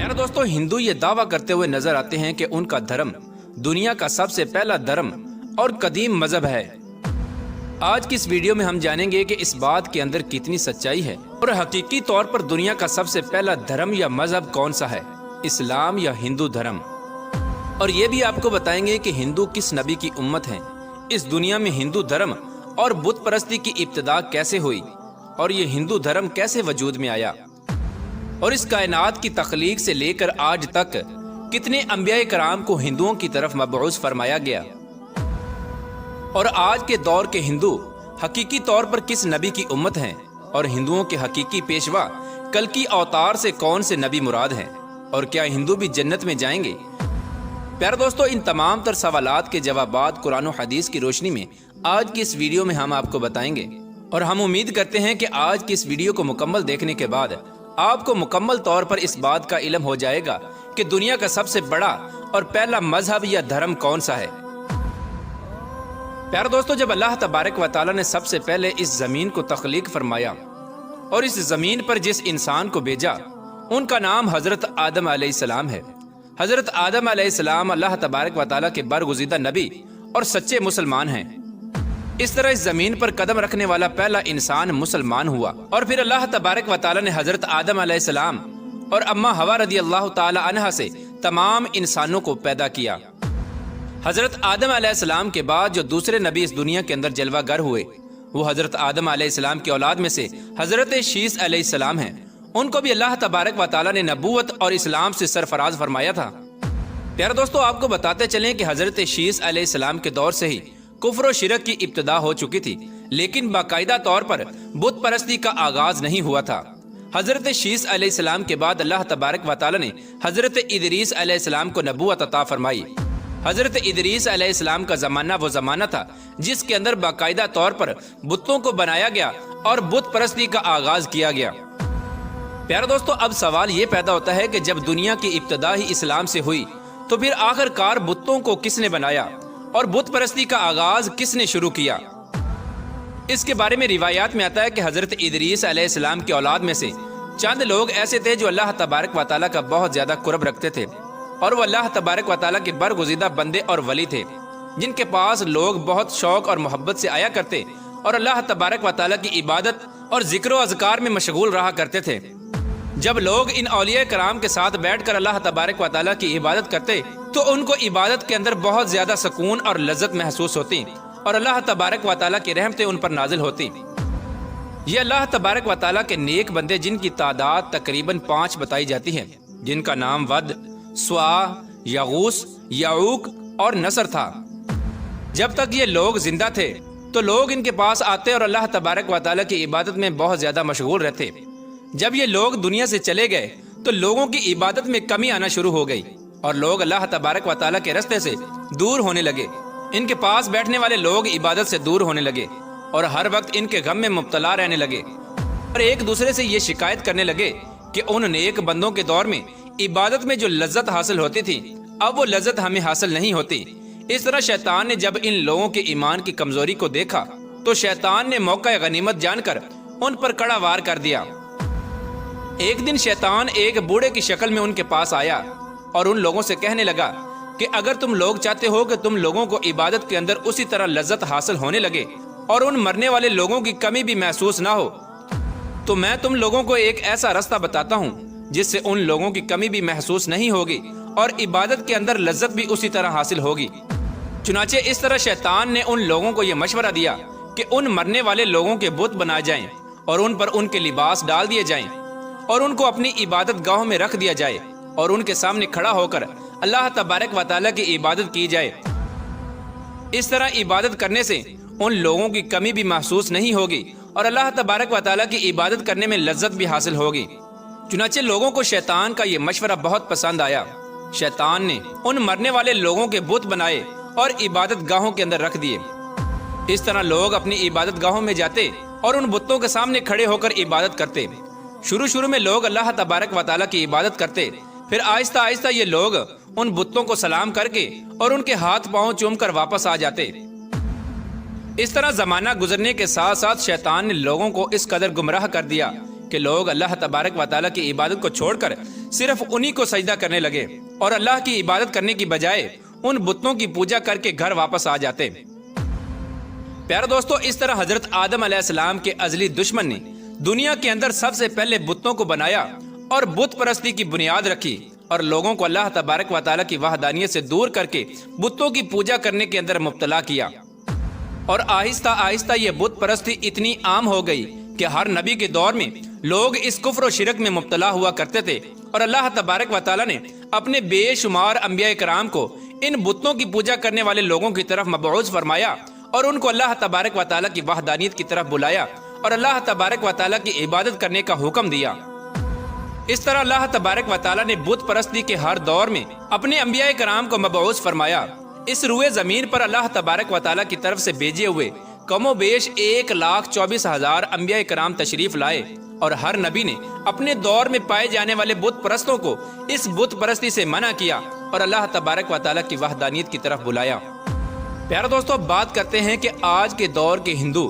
प्यारे दोस्तों, हिंदू ये दावा करते हुए नजर आते हैं कि उनका धर्म दुनिया का सबसे पहला धर्म और कदीम मजहब है। आज की इस वीडियो में हम जानेंगे कि इस बात के अंदर कितनी सच्चाई है और हकीकी तौर पर दुनिया का सबसे पहला धर्म या मजहब कौन सा है, इस्लाम या हिंदू धर्म। और ये भी आपको बताएंगे कि हिंदू किस नबी की उम्मत हैं, इस दुनिया में हिंदू धर्म और बुत परस्ती की इब्तिदा कैसे हुई और ये हिंदू धर्म कैसे वजूद में आया, और इस कायनात की तख्लीक से लेकर आज तक कितने अंबिया कराम को हिंदुओं की तरफ मबऊस फरमाया गया, और आज के दौर के हिंदू हकीकी तौर पर किस नबी की उम्मत हैं, और हिंदुओं के हकीकी पेशवा कल्कि अवतार से कौन से नबी मुराद हैं, और क्या हिंदू भी जन्नत में जाएंगे। प्यारे दोस्तों, इन तमाम तर सवालात के जवाबात कुरान और हदीस की रोशनी में आज की इस वीडियो में हम आपको बताएंगे, और हम उम्मीद करते हैं कि आज की इस वीडियो को मुकम्मल देखने के बाद आपको मुकम्मल तौर पर इस बात का इल्म हो जाएगा कि दुनिया का सबसे बड़ा और पहला मजहब या धर्म कौन सा है। प्यारे दोस्तों, जब अल्लाह तबारक व तआला ने सबसे पहले इस जमीन को तख्लीक फरमाया और इस जमीन पर जिस इंसान को भेजा उनका नाम हजरत आदम अलैहिस्सलाम है। हजरत आदम अलैहिस्सलाम अल्लाह तबारक व तआला के बरगुज़ीदा नबी और सच्चे मुसलमान हैं। इस तरह इस जमीन पर कदम रखने वाला पहला इंसान मुसलमान हुआ, और फिर अल्लाह तबारक व तआला ने हजरत आदम अलैहिस्सलाम और अम्मा हवा रदी अल्लाह तआला अन्हा से तमाम इंसानों को पैदा किया। हजरत आदम अलैहिस्सलाम के बाद जो दूसरे नबी इस दुनिया के अंदर जलवागर हुए वो हजरत आदम अलैहिस्सलाम की औलाद में से हजरत शीस अलैहिस्सलाम हैं। उनको भी अल्लाह तबारक व तआला ने नबूवत और इस्लाम से सरफराज फरमाया था। प्यारे दोस्तों, आपको बताते चलें कि हजरत शीस अलैहिस्सलाम के दौर से ही कुफ्र और शिरक की इब्तिदा हो चुकी थी, लेकिन बाकायदा तौर पर बुत परस्ती का आगाज नहीं हुआ था। हजरत शीस अलैहिस्सलाम के बाद अल्लाह तबारक व तआला ने हजरत इदरीस अलैहिस्सलाम को नबूवत अता फरमाई। हजरत इदरीस अलैहिस्सलाम का जमाना वो जमाना था जिसके अंदर बाकायदा तौर पर बुतों को बनाया गया और बुत परस्ती का आगाज किया गया। प्यारे दोस्तों, अब सवाल ये पैदा होता है कि जब दुनिया की इब्तिदा ही इस्लाम से हुई तो फिर आखिरकार बुतों को किसने बनाया और बुत परस्ती का आगाज किसने शुरू किया। इसके बारे में रिवायात में आता है कि हजरत इदरीस अलैहिस्सलाम की औलाद में से चंद लोग ऐसे थे जो अल्लाह तबारक व तआला का बहुत ज्यादा कुर्ब रखते थे, और वो अल्लाह तबारक व तआला के बरगुज़ीदा बंदे और वली थे, जिनके पास लोग बहुत शौक और मोहब्बत से आया करते और अल्लाह तबारक व तआला की इबादत और जिक्र व अज़कार में मशगूल रहा करते थे। जब लोग इन औलिया कराम के साथ बैठकर अल्लाह तबारक व तआला की इबादत करते तो उनको इबादत के अंदर बहुत ज्यादा सुकून और लज्जत महसूस होती और अल्लाह तबारक व तआला की रहमतें उन पर नाजिल होती। ये अल्लाह तबारक व तआला के नेक बंदे जिनकी तादाद तकरीबन 5 बताई जाती है, जिनका नाम वद, स्वा, यगूस, याऊक और नसर था। जब तक ये लोग जिंदा थे तो लोग इनके पास आते और अल्लाह तबारक व तआला की इबादत में बहुत ज्यादा मशगूल रहते। जब ये लोग दुनिया से चले गए तो लोगों की इबादत में कमी आना शुरू हो गई और लोग अल्लाह तबारक व तआला के रास्ते से दूर होने लगे। इनके पास बैठने वाले लोग इबादत से दूर होने लगे और हर वक्त इनके गम में मुब्तला रहने लगे, और एक दूसरे से ये शिकायत करने लगे कि उन नेक बंदों के दौर में इबादत में जो लज्जत हासिल होती थी अब वो लज्जत हमें हासिल नहीं होती। इस तरह शैतान ने जब इन लोगों के ईमान की कमजोरी को देखा तो शैतान ने मौका गनीमत जानकर उन पर कड़ा वार कर दिया। एक दिन शैतान एक बूढ़े की शक्ल में उनके पास आया और उन लोगों से कहने लगा कि अगर तुम लोग चाहते हो कि तुम लोगों को इबादत के अंदर उसी तरह लज्जत हासिल होने लगे और उन मरने वाले लोगों की कमी भी महसूस ना हो, तो मैं तुम लोगों को एक ऐसा रास्ता बताता हूँ जिससे उन लोगों की कमी भी महसूस नहीं होगी और इबादत के अंदर लज्जत भी उसी तरह हासिल होगी। चुनाचे इस तरह शैतान ने उन लोगों को यह मशवरा दिया कि उन मरने वाले लोगों के बुत बनाए जाएं और उन पर उनके लिबास डाल दिए जाएं और उनको अपनी इबादत गाहों में रख दिया जाए और उनके सामने खड़ा होकर अल्लाह तबारक व तआला की इबादत की जाए। इस तरह इबादत करने से उन लोगों की कमी भी महसूस नहीं होगी और अल्लाह तबारक व तआला की इबादत करने में लज्जत भी हासिल होगी। चुनाचे लोगों को शैतान का ये मशवरा बहुत पसंद आया। शैतान ने उन मरने वाले लोगों के बुत बनाए और इबादत गाहों के अंदर रख दिए। इस तरह लोग अपनी इबादत गाहों में जाते और उन बुतों के सामने खड़े होकर इबादत करते। शुरू में लोग अल्लाह तबारक व तआला की इबादत करते, फिर आहिस्ता आहिस्ता ये लोग उन बुतों को सलाम करके और उनके हाथ पांव चूम कर वापस आ जाते। इस तरह जमाना गुजरने के साथ साथ शैतान ने लोगों को इस कदर गुमराह कर दिया कि लोग अल्लाह तबारक व तआला की इबादत को छोड़कर सिर्फ उन्हीं को सजदा करने लगे और अल्लाह की इबादत करने की बजाय उन बुतों की पूजा करके घर वापस आ जाते। प्यारे दोस्तों, इस तरह हजरत आदम अलैहिस्सलाम के अजली दुश्मन ने दुनिया के अंदर सबसे पहले बुतों को बनाया और बुत परस्ती की बुनियाद रखी और लोगों को अल्लाह तबारक व तआला की वहदानियत से दूर करके बुतों की पूजा करने के अंदर मुब्तला किया। और आहिस्ता आहिस्ता ये बुत परस्ती इतनी आम हो गई कि हर नबी के दौर में लोग इस कुफ्र और शिरक में मुब्तला हुआ करते थे और अल्लाह तबारक व तआला ने अपने बेशुमार अंबिया कराम को इन बुतों की पूजा करने वाले लोगों की तरफ मबऊस फरमाया और उनको अल्लाह तबारक व तआला की वहदानियत की तरफ बुलाया और अल्लाह तबारक व तआला की इबादत करने का हुक्म दिया। इस तरह अल्लाह तबारक व तआला ने बुत परस्ती के हर दौर में अपने अंबिया कराम को मबऊस फरमाया। इस रुए जमीन पर अल्लाह तबारक व तआला की तरफ से भेजे हुए कमोबेश 1,24,000 अंबिया कराम तशरीफ लाए और हर नबी ने अपने दौर में पाए जाने वाले बुत परस्तों को इस बुत परस्ती से मना किया और अल्लाह तबारक व तआला की वहदानियत की तरफ बुलाया। प्यारे दोस्तों, बात करते हैं कि आज के दौर के हिंदू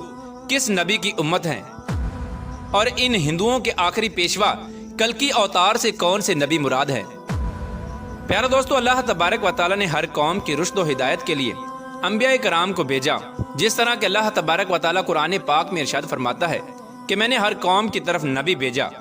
किस नबी की उम्मत हैं और इन हिंदुओं के आखिरी पेशवा कल्कि अवतार से कौन से नबी मुराद है। प्यारे दोस्तों, अल्लाह तबारक व तआला ने हर कौम की रुश्द व हिदायत के लिए अंबिया कराम को भेजा। जिस तरह के अल्लाह तबारक व तआला कुरान पाक में इरशाद फरमाता है कि मैंने हर कौम की तरफ नबी भेजा।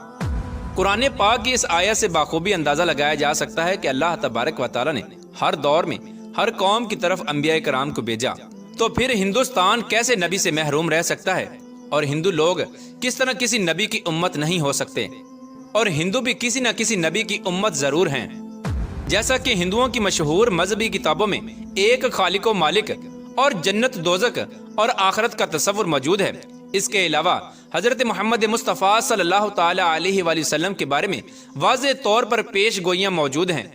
कुरान पाक की इस आयत से बाखूबी अंदाजा लगाया जा सकता है कि अल्लाह तबारक व तआला ने हर दौर में हर कौम की तरफ अंबिया कराम को भेजा। तो फिर हिंदुस्तान कैसे नबी से महरूम रह सकता है और हिंदू लोग किस तरह किसी नबी की उम्मत नहीं हो सकते और हिंदू भी किसी न किसी नबी की उम्मत जरूर हैं। जैसा कि हिंदुओं की मशहूर मजहबी किताबों में एक खालिक व मालिक और जन्नत दोजक और आखरत का तस्वुर मौजूद है। इसके अलावा हजरत मोहम्मद मुस्तफ़ा सल्लल्लाहु ताला अलैहि वसल्लम के बारे में वाज़ेह तौर पर पेश गोइयां मौजूद हैं।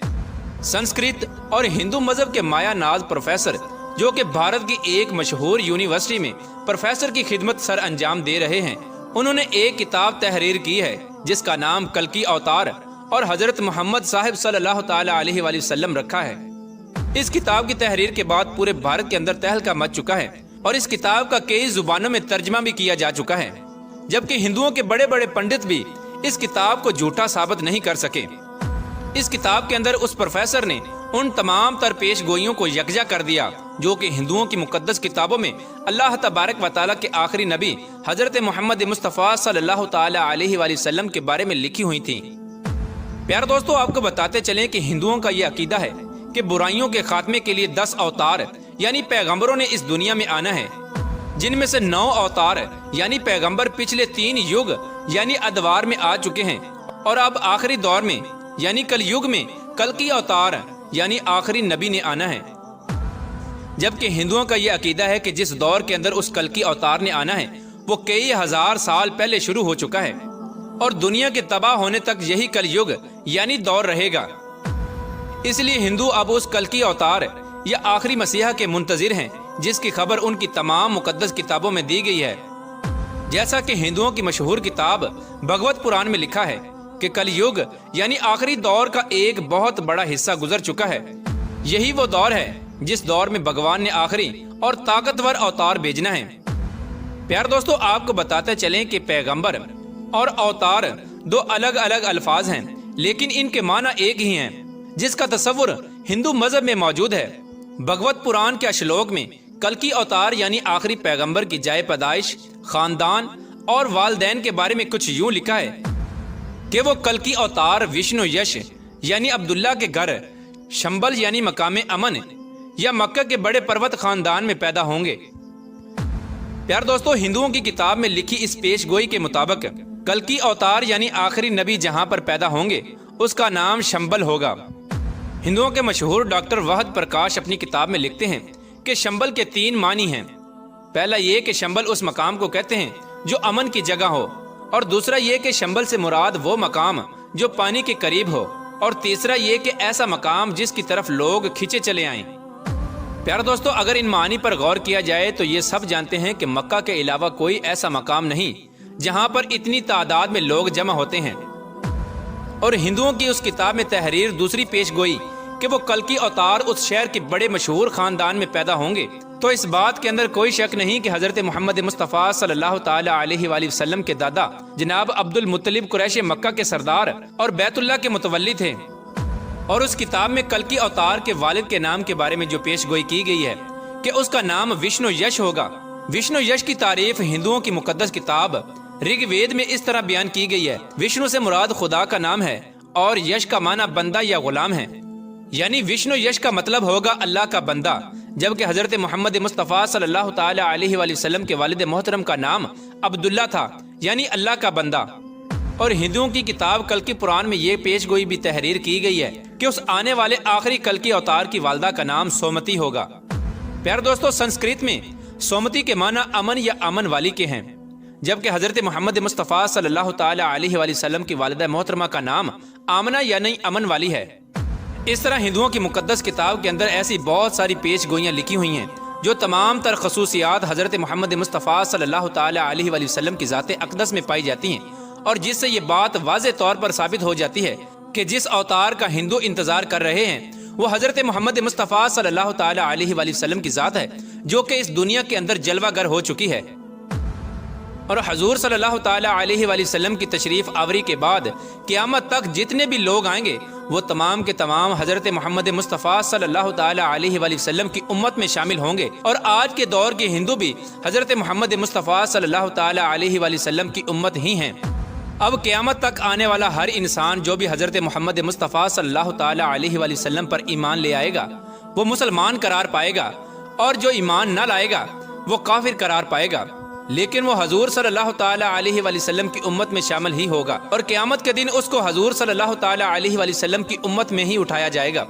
संस्कृत और हिंदू मजहब के माया नाज प्रोफेसर, जो कि भारत की एक मशहूर यूनिवर्सिटी में प्रोफेसर की खिदमत सर अंजाम दे रहे हैं, उन्होंने एक किताब तहरीर की है जिसका नाम कल्कि अवतार और हजरत मोहम्मद साहिब सल्लल्लाहु ताला अलैहि वसल्लम रखा है। इस किताब की तहरीर के बाद पूरे भारत के अंदर तहलका मच चुका है और इस किताब का कई जुबानों में तर्जमा भी किया जा चुका है, जबकि हिंदुओं के बड़े बड़े पंडित भी इस किताब को झूठा साबित नहीं कर सके। इस किताब के अंदर उस प्रोफेसर ने उन तमाम तर पेश गोइयों को यकजा कर दिया जो कि हिंदुओं की मुकद्दस किताबों में अल्लाह तबारक व तआला के आखिरी नबी हजरत मोहम्मद मुस्तफ़ा सल्लल्लाहु ताला अलैहि वसल्लम के बारे में लिखी हुई थी। प्यारे दोस्तों, आपको बताते चलें कि हिंदुओं का ये अकीदा है कि बुराइयों के खात्मे के लिए 10 अवतार यानी पैगंबरों ने इस दुनिया में आना है, जिनमें से 9 अवतार यानी पैगंबर पिछले 3 युग यानी अदवार में आ चुके हैं और अब आखिरी दौर में यानी कल युग में कल्कि अवतार यानी आखिरी नबी ने आना है। जबकि हिंदुओं का यह अकीदा है कि जिस दौर के अंदर उस कल्कि अवतार ने आना है वो कई हजार साल पहले शुरू हो चुका है और दुनिया के तबाह होने तक यही कल युग यानी दौर रहेगा। इसलिए हिंदू अब उस कल्कि अवतार या आखिरी मसीहा के मुंतजिर हैं जिसकी खबर उनकी तमाम मुकद्दस किताबों में दी गई है। जैसा कि हिंदुओं की मशहूर किताब भगवत पुराण में लिखा है कि कल युग यानी आखिरी दौर का एक बहुत बड़ा हिस्सा गुजर चुका है। यही वो दौर है जिस दौर में भगवान ने आखिरी और ताकतवर अवतार भेजना है। प्यार दोस्तों, आपको बताते चलें कि पैगंबर और अवतार 2 अलग अलग अल्फाज हैं, लेकिन इनके माना एक ही हैं, जिसका तस्वुर हिंदू मजहब में मौजूद है। भगवत पुराण के श्लोक में कल्कि अवतार यानी आखिरी पैगंबर की जाए पैदाइश, खानदान और वालदैन के बारे में कुछ यूं लिखा है कि वो कल्कि अवतार विष्णु यश यानी अब्दुल्ला के घर शंबल यानी मकामे अमन या मक्का के बड़े पर्वत खानदान में पैदा होंगे। प्यार दोस्तों, हिंदुओं की किताब में लिखी इस पेशगोई के मुताबिक कल्कि अवतार यानी आखिरी नबी जहां पर पैदा होंगे उसका नाम शंबल होगा। हिंदुओं के मशहूर डॉक्टर वहद प्रकाश अपनी किताब में लिखते हैं कि शंबल के 3 मानी हैं। पहला ये कि शंबल उस मकाम को कहते हैं जो अमन की जगह हो, और दूसरा ये कि शंबल से मुराद वो मकाम जो पानी के करीब हो, और तीसरा ये कि ऐसा मकाम जिसकी तरफ लोग खींचे चले आएं। प्यारे दोस्तों, अगर इन मानी पर गौर किया जाए तो ये सब जानते हैं कि मक्का के अलावा कोई ऐसा मकाम नहीं जहां पर इतनी तादाद में लोग जमा होते हैं। और हिंदुओं की उस किताब में तहरीर दूसरी पेश गोई कि वो कल्कि अवतार उस शहर के बड़े मशहूर खानदान में पैदा होंगे تو اس بات کے اندر کوئی شک نہیں کہ حضرت محمد مصطفیٰ صلی اللہ تعالی علیہ وآلہ وسلم کے دادا جناب عبد المطلب قریش مکہ کے سردار اور بیت اللہ کے متولی تھے۔ اور اس کتاب میں کلکی اوتار کے والد کے نام کے بارے میں جو پیش گوئی کی گئی ہے کہ اس کا نام وشنو یش ہوگا۔ وشنو یش کی تعریف ہندوؤں کی مقدس کتاب رگ وید میں اس طرح بیان کی گئی ہے، وشنو سے مراد خدا کا نام ہے اور یش کا معنی بندہ یا غلام ہے، یعنی وشنو یش کا مطلب ہوگا اللہ کا بندہ، جبکہ حضرت محمد مصطفیٰ صلی اللہ تعالی علیہ وآلہ وسلم کے والد محترم کا نام عبداللہ تھا، یعنی اللہ کا بندہ۔ اور ہندوؤں کی کتاب کلکی پران میں یہ پیش گوئی بھی تحریر کی گئی ہے کہ اس آنے والے آخری کلکی اوتار کی والدہ کا نام سومتی ہوگا۔ پیارے دوستو، سنسکرت میں سومتی کے معنی امن یا امن والی کے ہیں، جبکہ حضرت محمد مصطفیٰ صلی اللہ تعالی علیہ وآلہ وسلم کی والدہ محترمہ کا نام آمنہ یعنی امن والی ہے۔ اس طرح ہندوؤں کی مقدس کتاب کے اندر ایسی بہت ساری پیش گوئیاں لکھی ہوئی ہیں جو تمام تر خصوصیات حضرت محمد مصطفیٰ صلی اللہ تعالی علیہ وآلہ وسلم کی ذات اقدس میں پائی جاتی ہیں، اور جس سے یہ بات واضح طور پر ثابت ہو جاتی ہے کہ جس اوتار کا ہندو انتظار کر رہے ہیں وہ حضرت محمد مصطفیٰ صلی اللہ تعالی علیہ وآلہ وسلم کی ذات ہے، جو کہ اس دنیا کے اندر جلوہ گر ہو چکی ہے۔ اور حضور صلی اللہ تعالی علیہ وآلہ وسلم کی تشریف آوری کے بعد قیامت تک جتنے بھی لوگ آئیں گے وہ تمام کے تمام حضرت محمد مصطفیٰ صلی اللہ تعالی علیہ وآلہ وسلم کی امت میں شامل ہوں گے، اور آج کے دور کے ہندو بھی حضرت محمد مصطفیٰ صلی اللہ تعالی علیہ وآلہ وسلم کی امت ہی ہیں۔ اب قیامت تک آنے والا ہر انسان جو بھی حضرت محمد مصطفیٰ صلی اللہ تعالی علیہ وآلہ وسلم پر ایمان لے آئے گا وہ مسلمان قرار پائے گا، اور جو ایمان نہ لائے گا وہ کافر قرار پائے گا، لیکن وہ حضور صلی اللہ تعالی علیہ وآلہ وسلم کی امت میں شامل ہی ہوگا، اور قیامت کے دن اس کو حضور صلی اللہ تعالی علیہ وآلہ وسلم کی امت میں ہی اٹھایا جائے گا۔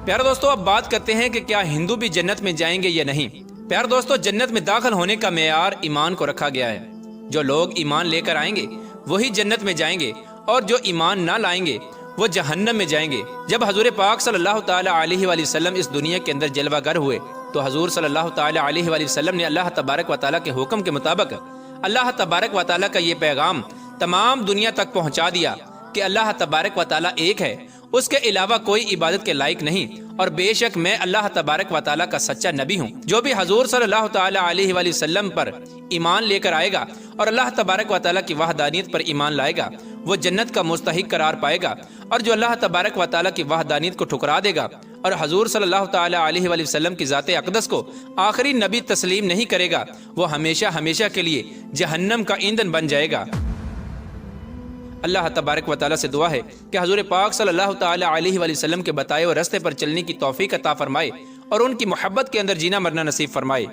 پیارے دوستو، اب بات کرتے ہیں کہ کیا ہندو بھی جنت میں جائیں گے یا نہیں۔ پیارے دوستو، جنت میں داخل ہونے کا معیار ایمان کو رکھا گیا ہے۔ جو لوگ ایمان لے کر آئیں گے وہی جنت میں جائیں گے، اور جو ایمان نہ لائیں گے وہ جہنم میں جائیں گے۔ جب حضور پاک صلی اللہ تعالی علیہ وآلہ وسلم اس دنیا کے اندر جلوہ گر ہوئے تو حضور صلی اللہ تعالی علیہ وآلہ وسلم نے اللہ تبارک و تعالیٰ کے حکم کے مطابق اللہ تبارک و تعالیٰ کا یہ پیغام تمام دنیا تک پہنچا دیا کہ اللہ تبارک و تعالیٰ ایک ہے، اس کے علاوہ کوئی عبادت کے لائق نہیں، اور بے شک میں اللہ تبارک و تعالیٰ کا سچا نبی ہوں۔ جو بھی حضور صلی اللہ تعالی علیہ وآلہ وسلم پر ایمان لے کر آئے گا اور اللہ تبارک و تعالیٰ کی وحدانیت پر ایمان لائے گا وہ جنت کا مستحق قرار پائے گا، اور جو اللہ تبارک و تعالیٰ کی وحدانیت کو ٹھکرا دے گا اور حضور صلی اللہ تعالی علیہ وآلہ وسلم کی ذات اقدس کو آخری نبی تسلیم نہیں کرے گا وہ ہمیشہ ہمیشہ کے لیے جہنم کا ایندھن بن جائے گا۔ اللہ تبارک و تعالیٰ سے دعا ہے کہ حضور پاک صلی اللہ تعالی علیہ وآلہ وسلم کے بتائے ہوئے راستے پر چلنے کی توفیق عطا فرمائے اور ان کی محبت کے اندر جینا مرنا نصیب فرمائے۔